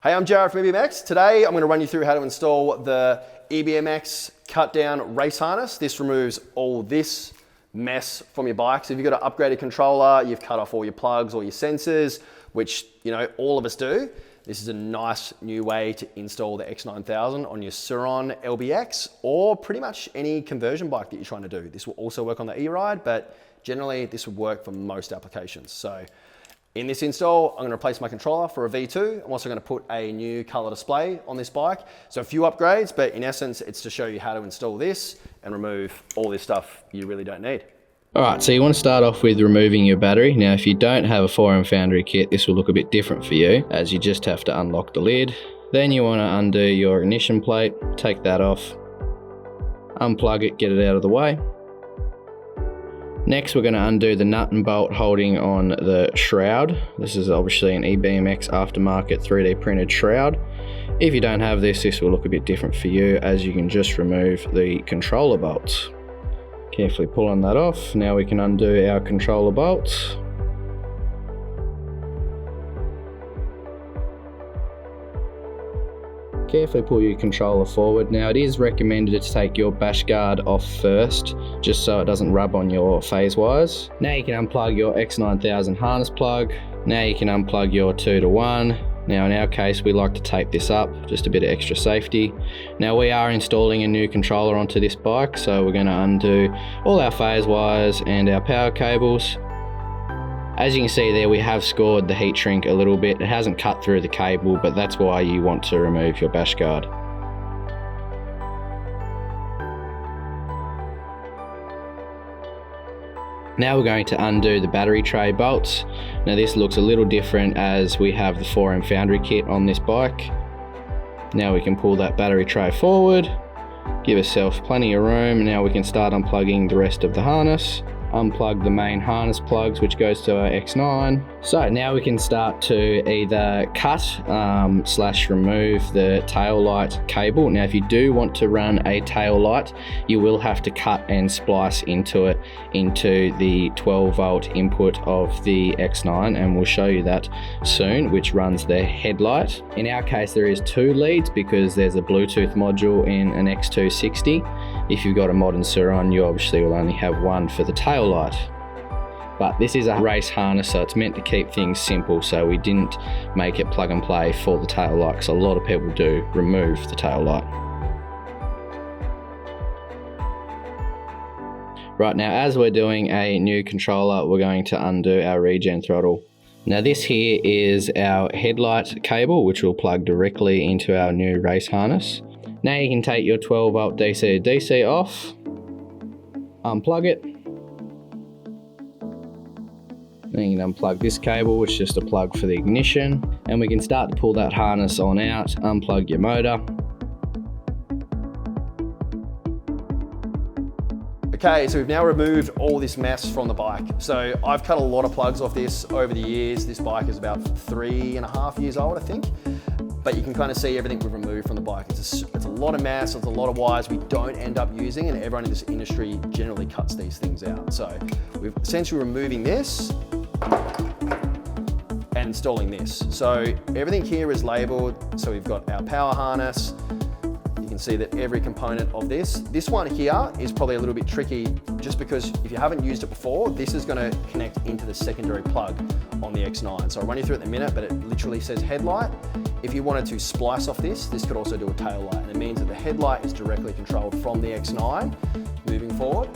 Hey, I'm Jared from EBMX. Today I'm going to run you through how to install the EBMX cut down race harness. This removes all this mess from your bike. So if you've got an upgraded controller, you've cut off all your plugs, all your sensors, which all of us do. This is a nice new way to install the X9000 on your Suron LBX or pretty much any conversion bike that you're trying to do. This will also work on the E-Ride, but generally this would work for most applications. So in this install, I'm going to replace my controller for a V2. I'm also going to put a new color display on this bike. So a few upgrades, but in essence, it's to show you how to install this and remove all this stuff you really don't need. Alright, so you want to start off with removing your battery. Now if you don't have a 4M Foundry kit, this will look a bit different for you, as you just have to unlock the lid. Then you want to undo your ignition plate, take that off, unplug it, get it out of the way. Next, we're going to undo the nut and bolt holding on the shroud. This is obviously an EBMX aftermarket 3D printed shroud. If you don't have this, this will look a bit different for you, as you can just remove the controller bolts. Carefully pulling that off. Now we can undo our controller bolts. Carefully pull your controller forward. Now it is recommended to take your bash guard off first, just so it doesn't rub on your phase wires. Now you can unplug your X9000 harness plug. Now you can unplug your 2-to-1. Now in our case, we like to tape this up, just a bit of extra safety. Now we are installing a new controller onto this bike, so we're going to undo all our phase wires and our power cables. As you can see there, we have scored the heat shrink a little bit. It hasn't cut through the cable, but that's why you want to remove your bash guard. Now we're going to undo the battery tray bolts. Now this looks a little different as we have the 4M Foundry kit on this bike. Now we can pull that battery tray forward, give ourselves plenty of room. Now we can start unplugging the rest of the harness. Unplug the main harness plugs, which goes to our X9. So now we can start to either cut slash remove the tail light cable. Now if you do want to run a tail light, you will have to cut and splice into it, into the 12 volt input of the X9, and we'll show you that soon, which runs the headlight. In our case, there is 2 leads because there's a Bluetooth module in an X260. If you've got a modern Suron, you obviously will only have one for the tail light. But this is a race harness, so it's meant to keep things simple, so we didn't make it plug and play for the tail light, because a lot of people do remove the tail light. Right, now as we're doing a new controller, we're going to undo our regen throttle. Now this here is our headlight cable, which will plug directly into our new race harness. Now you can take your 12 volt DC to DC off, unplug it. Then you can unplug this cable, which is just a plug for the ignition. And we can start to pull that harness on out, unplug your motor. Okay, so we've now removed all this mess from the bike. So I've cut a lot of plugs off this over the years. This bike is about 3.5 years old, I think. But you can kind of see everything we've removed from the bike. It's a lot of mass, it's a lot of wires we don't end up using, and everyone in this industry generally cuts these things out. So we're essentially removing this and installing this. So everything here is labeled. So we've got our power harness. You can see that every component of this one here is probably a little bit tricky, just because if you haven't used it before, this is going to connect into the secondary plug on the X9. So I'll run you through it in a minute, but it literally says headlight. If you wanted to splice off this could also do a tail light, and it means that the headlight is directly controlled from the X9 moving forward.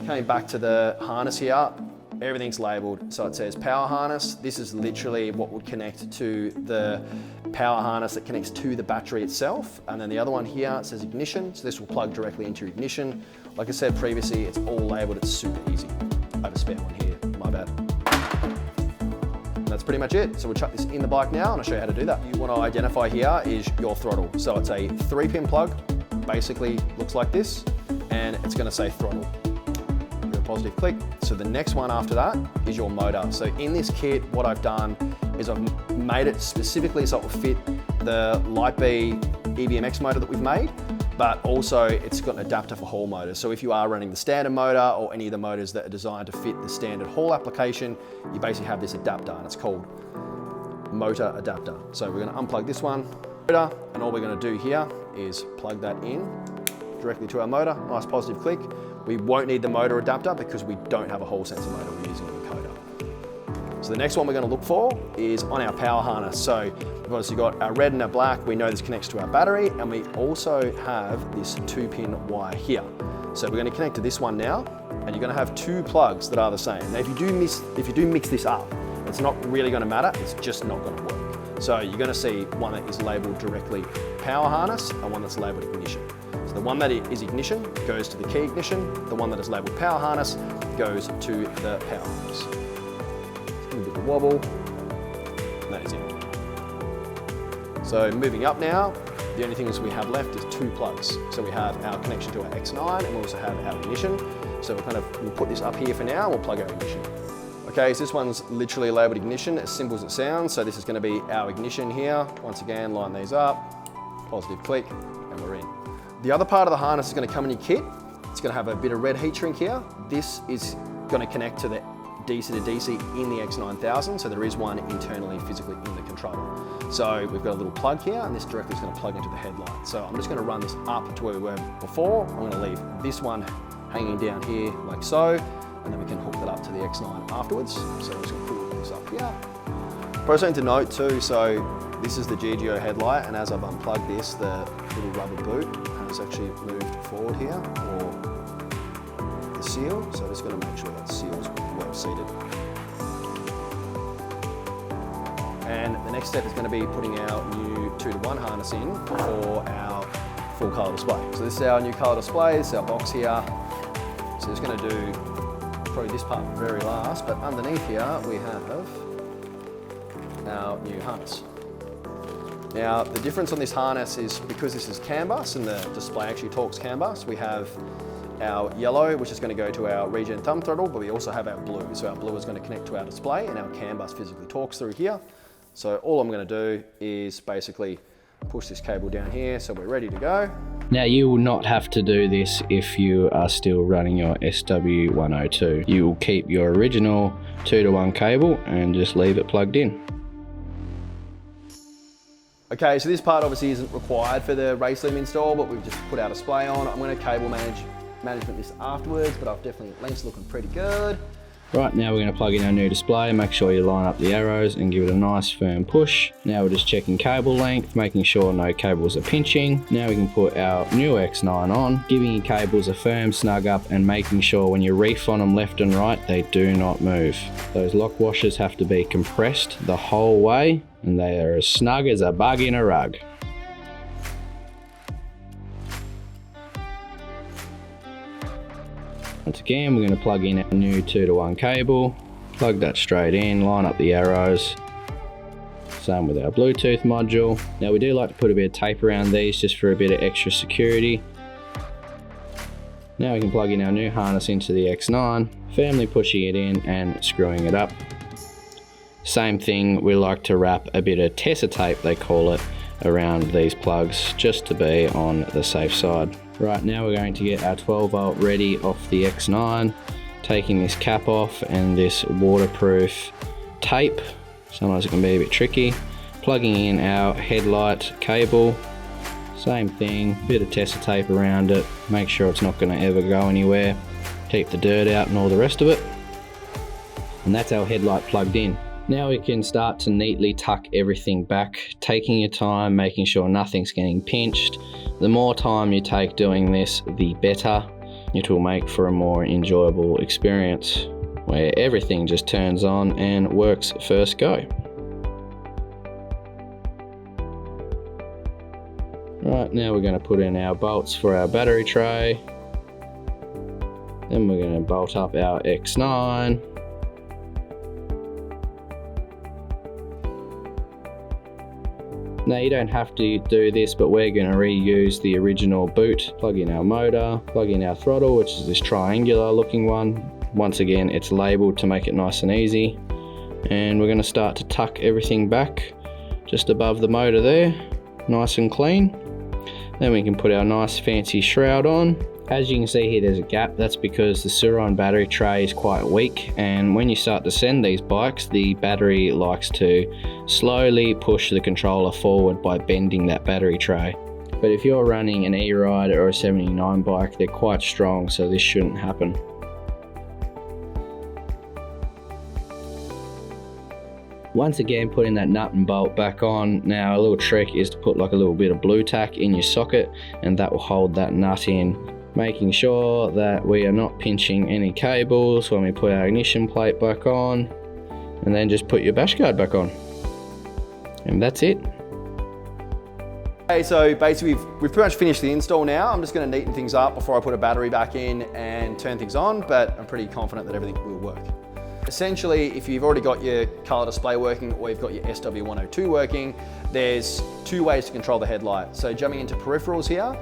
Coming back to the harness here, everything's labeled. So it says power harness. This is literally what would connect to the power harness that connects to the battery itself. And then the other one here says ignition. So this will plug directly into your ignition. Like I said previously, it's all labeled. It's super easy. I have a spare one here, my bad. And that's pretty much it. So we'll chuck this in the bike now and I'll show you how to do that. What you want to identify here is your throttle. So it's a 3-pin plug, basically looks like this, and it's going to say throttle. Positive click. So the next one after that is your motor. So in this kit, what I've done is I've made it specifically so it will fit the Light B EBMX motor that we've made, but also it's got an adapter for Hall motors. So if you are running the standard motor or any of the motors that are designed to fit the standard Hall application, you basically have this adapter, and it's called motor adapter. So we're going to unplug this one, and all we're going to do here is plug that in directly to our motor. Nice positive click. We won't need the motor adapter because we don't have a Hall sensor motor, we're using an encoder. So the next one we're going to look for is on our power harness. So we've obviously got our red and our black. We know this connects to our battery, and we also have this 2-pin wire here. So we're going to connect to this one now, and you're going to have 2 plugs that are the same. Now if you do mix this up, it's not really going to matter, it's just not going to work. So you're going to see one that is labelled directly power harness and one that's labelled ignition. So the one that is ignition goes to the key ignition, the one that is labelled power harness goes to the power harness. A bit of a wobble, and that is it. So moving up now, the only things we have left is 2 plugs. So we have our connection to our X9 and we also have our ignition. So we'll put this up here for now, we'll plug our ignition. Okay, so this one's literally labelled ignition, as simple as it sounds. So this is going to be our ignition here. Once again, line these up, positive click, and we're in. The other part of the harness is going to come in your kit. It's going to have a bit of red heat shrink here. This is going to connect to the DC to DC in the X9000, so there is one internally physically in the controller. So we've got a little plug here, and this directly is going to plug into the headlight. So I'm just going to run this up to where we were before. I'm going to leave this one hanging down here like so, and then we can hook that up to the X9 afterwards. So I'm just going to pull this up here. Probably something to note too, so this is the GGO headlight, and as I've unplugged this, the little rubber boot has actually moved forward here, or the seal. So I'm just going to make sure that seal's well seated. And the next step is going to be putting our new 2-to-1 harness in for our full colour display. So this is our new colour display, this is our box here. So it's going to do probably this part very last, but underneath here we have our new harness. Now the difference on this harness is because this is CAN bus and the display actually talks CAN bus, we have our yellow, which is going to go to our regen thumb throttle, but we also have our blue. So our blue is going to connect to our display, and our CAN bus physically talks through here. So all I'm going to do is basically push this cable down here so we're ready to go. Now you will not have to do this if you are still running your SW102. You will keep your original 2-to-1 cable and just leave it plugged in. Okay, so this part obviously isn't required for the race loom install, but we've just put our display on. I'm going to cable management this afterwards, but I've definitely, length's looking pretty good. Right, now we're going to plug in our new display. Make sure you line up the arrows and give it a nice firm push. Now we're just checking cable length, making sure no cables are pinching. Now we can put our new X9 on, giving your cables a firm snug up and making sure when you reef on them left and right, they do not move. Those lock washers have to be compressed the whole way, and they are as snug as a bug in a rug. Once again, we're going to plug in our new 2-to-1 cable, plug that straight in, line up the arrows. Same with our Bluetooth module. Now we do like to put a bit of tape around these just for a bit of extra security. Now we can plug in our new harness into the X9, firmly pushing it in and screwing it up. Same thing, we like to wrap a bit of Tessa tape, they call it, around these plugs just to be on the safe side. Right, now we're going to get our 12-volt ready off the X9, taking this cap off and this waterproof tape. Sometimes it can be a bit tricky. Plugging in our headlight cable, same thing, bit of Tessa tape around it, make sure it's not going to ever go anywhere, keep the dirt out and all the rest of it. And that's our headlight plugged in. Now we can start to neatly tuck everything back, taking your time, making sure nothing's getting pinched. The more time you take doing this, the better. It will make for a more enjoyable experience where everything just turns on and works first go. Right, now we're going to put in our bolts for our battery tray. Then we're going to bolt up our X9. Now you don't have to do this, but we're going to reuse the original boot. Plug in our motor, plug in our throttle, which is this triangular looking one. Once again, it's labeled to make it nice and easy. And we're going to start to tuck everything back just above the motor there, nice and clean. Then we can put our nice fancy shroud on, As you can see here, there's a gap. That's because the Suron battery tray is quite weak, and when you start to send these bikes, the battery likes to slowly push the controller forward by bending that battery tray. But if you're running an E-Ride or a 79 bike, they're quite strong, so this shouldn't happen. Once again, putting that nut and bolt back on. Now a little trick is to put like a little bit of blue tack in your socket, and that will hold that nut in, making sure that we are not pinching any cables when we put our ignition plate back on, and then just put your bash guard back on. And that's it. Okay, so basically we've pretty much finished the install now. I'm just going to neaten things up before I put a battery back in and turn things on, but I'm pretty confident that everything will work. Essentially, if you've already got your color display working or you've got your SW102 working, there's two ways to control the headlight. So jumping into peripherals here,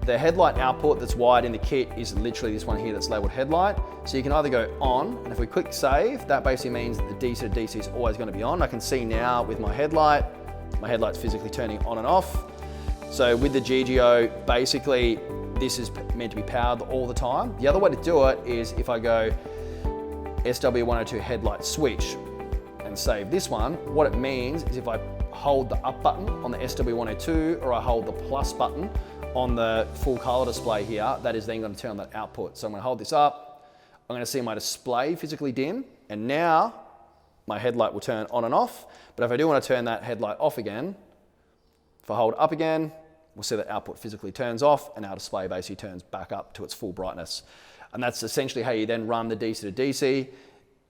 the headlight output that's wired in the kit is literally this one here that's labeled headlight. So you can either go on, and if we click save, that basically means that the DC to DC is always going to be on. I can see now with my headlight's physically turning on and off. So with the GGO, basically this is meant to be powered all the time. The other way to do it is if I go SW102 headlight switch and save this one, what it means is if I hold the up button on the SW102 or I hold the plus button on the full color display here, that is then going to turn on that output. So I'm going to hold this up, I'm going to see my display physically dim, and now my headlight will turn on and off. But if I do want to turn that headlight off again, if I hold up again, we'll see that output physically turns off and our display basically turns back up to its full brightness. And that's essentially how you then run the DC to DC.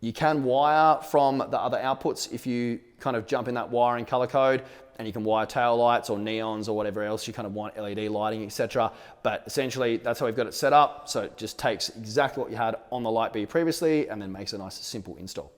You can wire from the other outputs if you kind of jump in that wiring color code, and you can wire tail lights or neons or whatever else you kind of want, LED lighting, etc. But essentially that's how we've got it set up. So it just takes exactly what you had on the Light B previously and then makes a nice simple install.